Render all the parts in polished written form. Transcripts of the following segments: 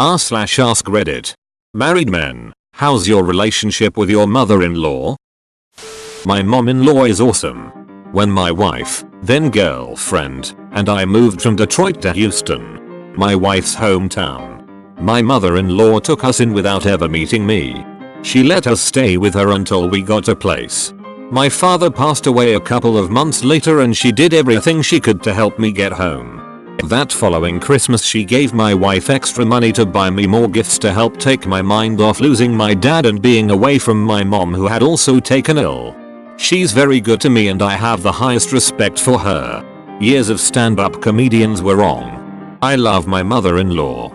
r/AskReddit. Married men, how's your relationship with your mother-in-law? My mom-in-law is awesome. When my wife, then girlfriend, and I moved from Detroit to Houston, my wife's hometown, my mother-in-law took us in without ever meeting me. She let us stay with her until we got a place. My father passed away a couple of months later and she did everything she could to help me get home. That following Christmas she gave my wife extra money to buy me more gifts to help take my mind off losing my dad and being away from my mom who had also taken ill. She's very good to me and I have the highest respect for her. Years of stand-up comedians were wrong. I love my mother-in-law.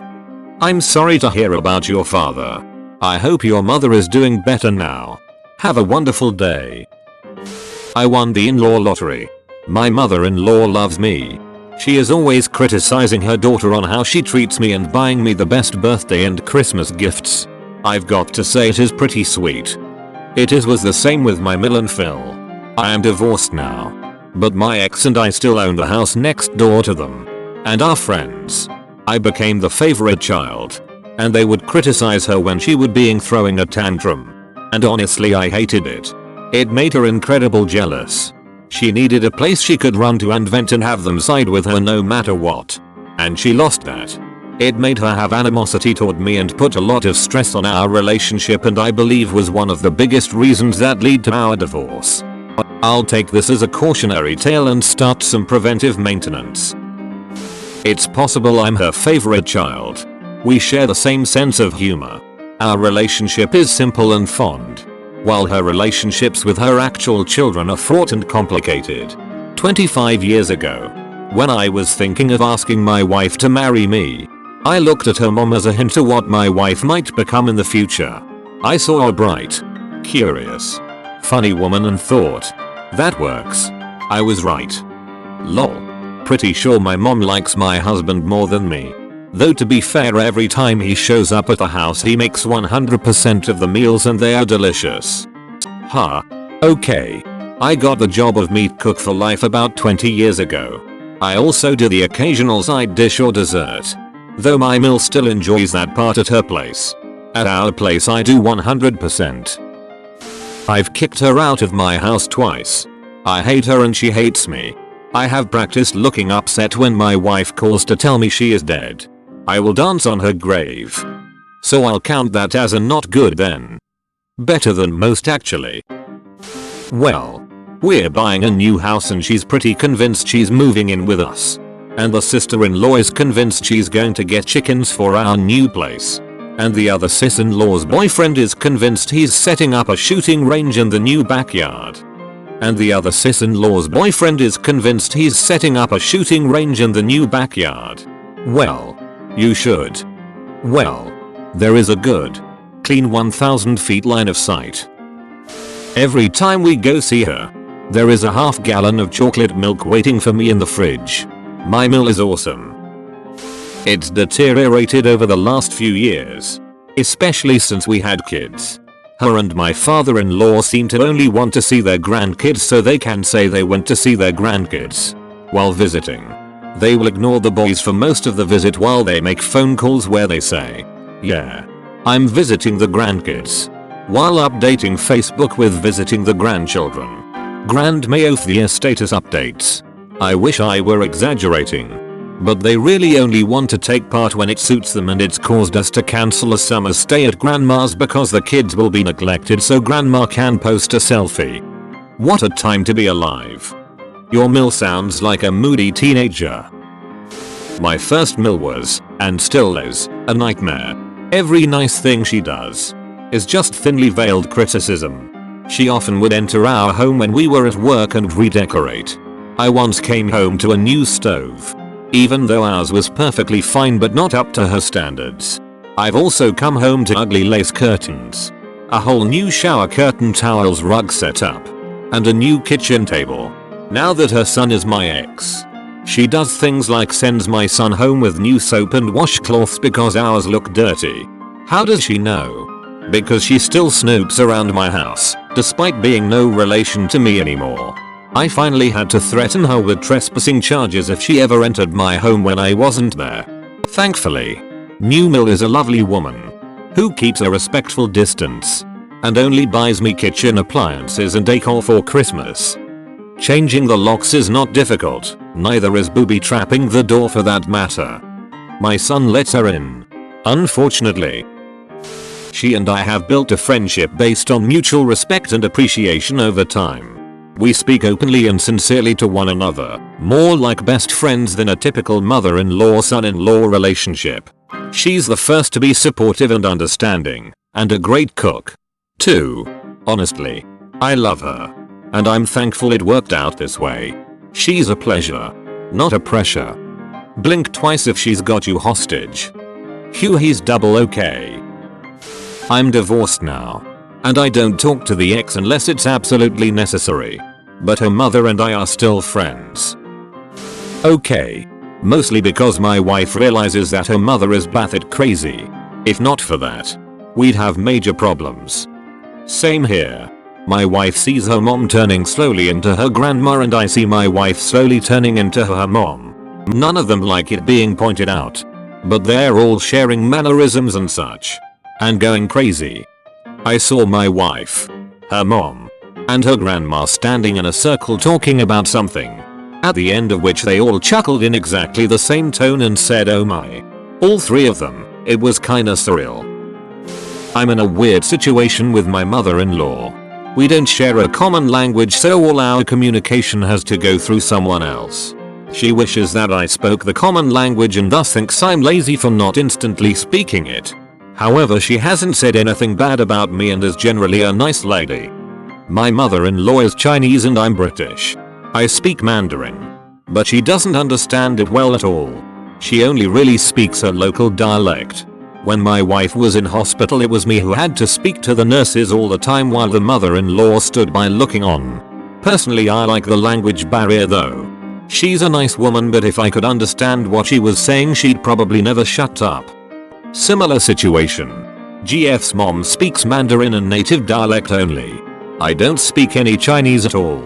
I'm sorry to hear about your father. I hope your mother is doing better now. Have a wonderful day. I won the in-law lottery. My mother-in-law loves me. She is always criticizing her daughter on how she treats me and buying me the best birthday and Christmas gifts. I've got to say it is pretty sweet. Was the same with my Mill and Phil. I am divorced now. But my ex and I still own the house next door to them. And are friends. I became the favorite child. And they would criticize her when she would be throwing a tantrum. And honestly I hated it. It made her incredibly jealous. She needed a place she could run to and vent and have them side with her no matter what. And she lost that. It made her have animosity toward me and put a lot of stress on our relationship and I believe was one of the biggest reasons that led to our divorce. I'll take this as a cautionary tale and start some preventive maintenance. It's possible I'm her favorite child. We share the same sense of humor. Our relationship is simple and fond. While her relationships with her actual children are fraught and complicated. 25 years ago, when I was thinking of asking my wife to marry me, I looked at her mom as a hint to what my wife might become in the future. I saw a bright, curious, funny woman and thought, that works. I was right. Lol. Pretty sure my mom likes my husband more than me. Though to be fair every time he shows up at the house he makes 100% of the meals and they are delicious. Huh. Okay. I got the job of meat cook for life about 20 years ago. I also do the occasional side dish or dessert. Though my mill still enjoys that part at her place. At our place I do 100%. I've kicked her out of my house twice. I hate her and she hates me. I have practiced looking upset when my wife calls to tell me she is dead. I will dance on her grave. So I'll count that as a not good then. Better than most actually. Well, we're buying a new house and she's pretty convinced she's moving in with us. And the sister-in-law is convinced she's going to get chickens for our new place. And the other sis-in-law's boyfriend is convinced he's setting up a shooting range in the new backyard. And the other sis-in-law's boyfriend is convinced he's setting up a shooting range in the new backyard. Well, you should. Well, there is a good, clean 1,000 feet line of sight. Every time we go see her, there is a half gallon of chocolate milk waiting for me in the fridge. My mill is awesome. It's deteriorated over the last few years. Especially since we had kids. Her and my father-in-law seem to only want to see their grandkids so they can say they went to see their grandkids. While visiting. They will ignore the boys for most of the visit while they make phone calls where they say, yeah, I'm visiting the grandkids. While updating Facebook with visiting the grandchildren. Grand Mayothea status updates. I wish I were exaggerating. But they really only want to take part when it suits them and it's caused us to cancel a summer stay at grandma's because the kids will be neglected so grandma can post a selfie. What a time to be alive. Your mill sounds like a moody teenager. My first mill was, and still is, a nightmare. Every nice thing she does is just thinly veiled criticism. She often would enter our home when we were at work and redecorate. I once came home to a new stove. Even though ours was perfectly fine but not up to her standards. I've also come home to ugly lace curtains. A whole new shower curtain towels rug set up. And a new kitchen table. Now that her son is my ex. She does things like sends my son home with new soap and washcloths because ours look dirty. How does she know? Because she still snoops around my house, despite being no relation to me anymore. I finally had to threaten her with trespassing charges if she ever entered my home when I wasn't there. Thankfully, New Mill is a lovely woman who keeps a respectful distance and only buys me kitchen appliances and decor for Christmas. Changing the locks is not difficult, neither is booby trapping the door for that matter. My son lets her in. Unfortunately. She and I have built a friendship based on mutual respect and appreciation over time. We speak openly and sincerely to one another, more like best friends than a typical mother-in-law son-in-law relationship. She's the first to be supportive and understanding, and a great cook. too. Honestly, I love her. And I'm thankful it worked out this way. She's a pleasure, not a pressure. Blink twice if she's got you hostage. Phew, he's double okay. I'm divorced now. And I don't talk to the ex unless it's absolutely necessary. But her mother and I are still friends. Okay. Mostly because my wife realizes that her mother is batshit crazy. If not for that, we'd have major problems. Same here. My wife sees her mom turning slowly into her grandma and I see my wife slowly turning into her mom. None of them like it being pointed out. But they're all sharing mannerisms and such. And going crazy. I saw my wife, her mom, and her grandma standing in a circle talking about something. At the end of which they all chuckled in exactly the same tone and said oh my. All three of them. It was kinda surreal. I'm in a weird situation with my mother-in-law. We don't share a common language, so all our communication has to go through someone else. She wishes that I spoke the common language and thus thinks I'm lazy for not instantly speaking it. However, she hasn't said anything bad about me and is generally a nice lady. My mother-in-law is Chinese and I'm British. I speak Mandarin. But she doesn't understand it well at all. She only really speaks her local dialect. When my wife was in hospital, it was me who had to speak to the nurses all the time while the mother-in-law stood by looking on. Personally, I like the language barrier though. She's a nice woman, but if I could understand what she was saying, she'd probably never shut up. Similar situation. GF's mom speaks Mandarin and native dialect only. I don't speak any Chinese at all.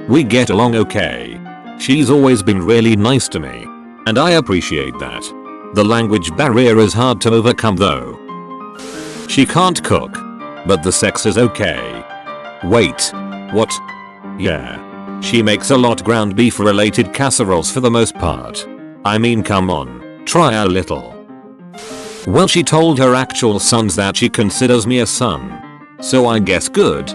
We get along okay. She's always been really nice to me. And I appreciate that. The language barrier is hard to overcome though. She can't cook. But the sex is okay. Wait. What? Yeah. She makes a lot ground beef related casseroles for the most part. I mean, come on. Try a little. Well, she told her actual sons that she considers me a son. So I guess good.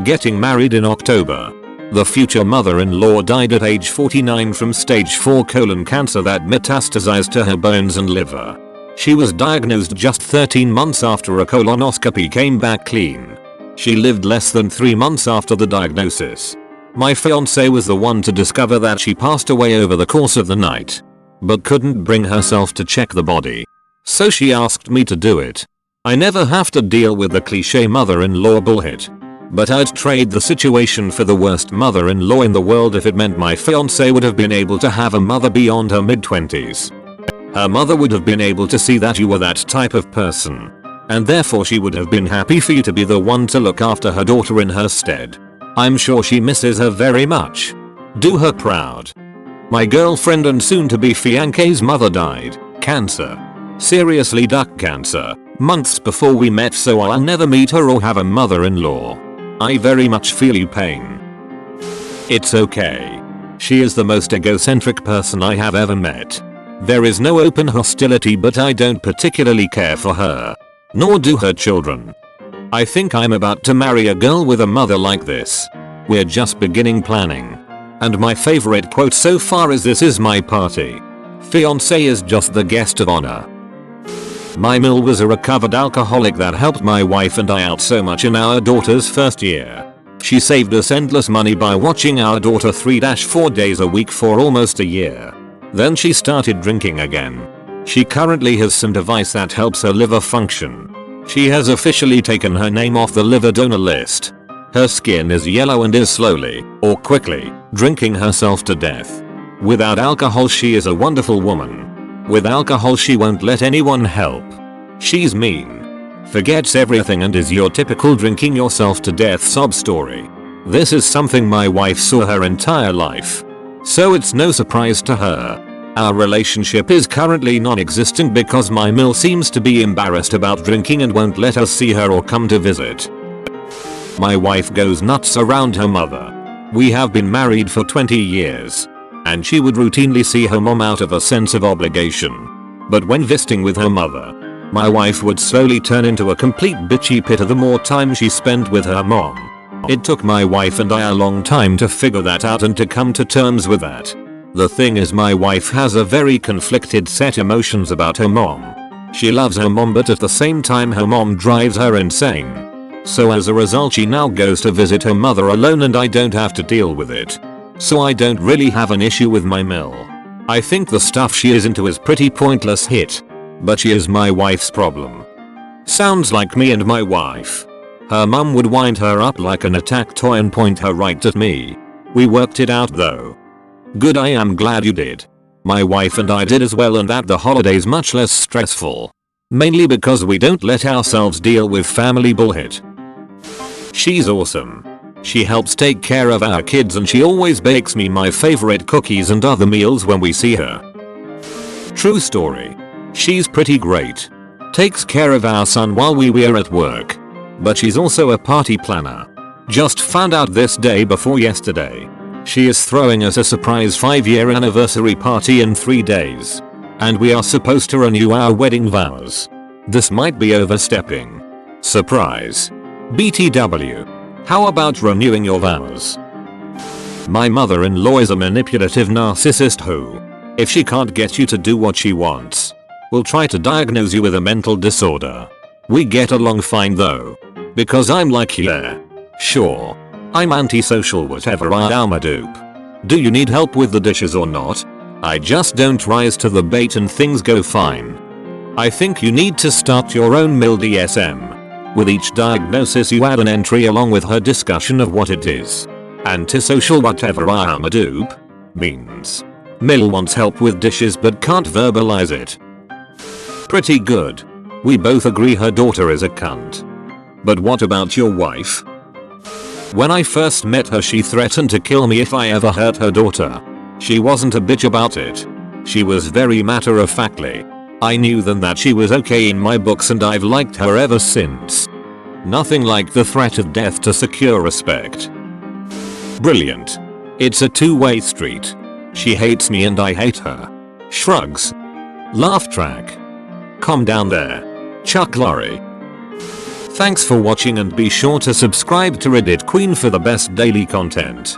Getting married in October. The future mother-in-law died at age 49 from stage 4 colon cancer that metastasized to her bones and liver. She was diagnosed just 13 months after a colonoscopy came back clean. She lived less than 3 months after the diagnosis. My fiancé was the one to discover that she passed away over the course of the night. But couldn't bring herself to check the body. So she asked me to do it. I never have to deal with the cliche mother-in-law bullshit. But I'd trade the situation for the worst mother-in-law in the world if it meant my fiancé would have been able to have a mother beyond her mid-20s. Her mother would have been able to see that you were that type of person. And therefore she would have been happy for you to be the one to look after her daughter in her stead. I'm sure she misses her very much. Do her proud. My girlfriend and soon-to-be fiancé's mother died. Cancer. Seriously, duck cancer. Months before we met, so I'll never meet her or have a mother-in-law. I very much feel your pain. It's okay. She is the most egocentric person I have ever met. There is no open hostility, but I don't particularly care for her. Nor do her children. I think I'm about to marry a girl with a mother like this. We're just beginning planning. And my favorite quote so far is "This is my party. Fiancé is just the guest of honor." My mill was a recovered alcoholic that helped my wife and I out so much in our daughter's first year. She saved us endless money by watching our daughter 3-4 days a week for almost a year. Then she started drinking again. She currently has some device that helps her liver function. She has officially taken her name off the liver donor list. Her skin is yellow and is slowly, or quickly, drinking herself to death. Without alcohol, she is a wonderful woman. With alcohol, she won't let anyone help. She's mean. Forgets everything and is your typical drinking yourself to death sob story. This is something my wife saw her entire life. So it's no surprise to her. Our relationship is currently non-existent because my mill seems to be embarrassed about drinking and won't let us see her or come to visit. My wife goes nuts around her mother. We have been married for 20 years. And she would routinely see her mom out of a sense of obligation. But when visiting with her mother, my wife would slowly turn into a complete bitchy pitter the more time she spent with her mom. It took my wife and I a long time to figure that out and to come to terms with that. The thing is, my wife has a very conflicted set emotions about her mom. She loves her mom, but at the same time her mom drives her insane. So as a result she now goes to visit her mother alone and I don't have to deal with it. So I don't really have an issue with my mill. I think the stuff she is into is pretty pointless hit. But she is my wife's problem. Sounds like me and my wife. Her mum would wind her up like an attack toy and point her right at me. We worked it out though. Good, I am glad you did. My wife and I did as well, and that the holidays much less stressful. Mainly because we don't let ourselves deal with family bullshit. She's awesome. She helps take care of our kids and she always bakes me my favorite cookies and other meals when we see her. True story. She's pretty great. Takes care of our son while we are at work. But she's also a party planner. Just found out this day before yesterday. She is throwing us a surprise 5-year anniversary party in 3 days. And we are supposed to renew our wedding vows. This might be overstepping. Surprise. BTW. How about renewing your vows? My mother-in-law is a manipulative narcissist who, if she can't get you to do what she wants, will try to diagnose you with a mental disorder. We get along fine though. Because I'm like, yeah, sure, I'm antisocial whatever, I am a dupe. Do you need help with the dishes or not? I just don't rise to the bait and things go fine. I think you need to start your own mill DSM. With each diagnosis you add an entry along with her discussion of what it is. Antisocial whatever I am a dupe means Mill wants help with dishes but can't verbalize it. Pretty good. We both agree her daughter is a cunt. But what about your wife? When I first met her she threatened to kill me if I ever hurt her daughter. She wasn't a bitch about it. She was very matter of factly. I knew then that she was okay in my books and I've liked her ever since. Nothing like the threat of death to secure respect. Brilliant. It's a two-way street. She hates me and I hate her. Shrugs. Laugh track. Calm down there. Chuck Lorre. Thanks for watching and be sure to subscribe to RedditQueen for the best daily content.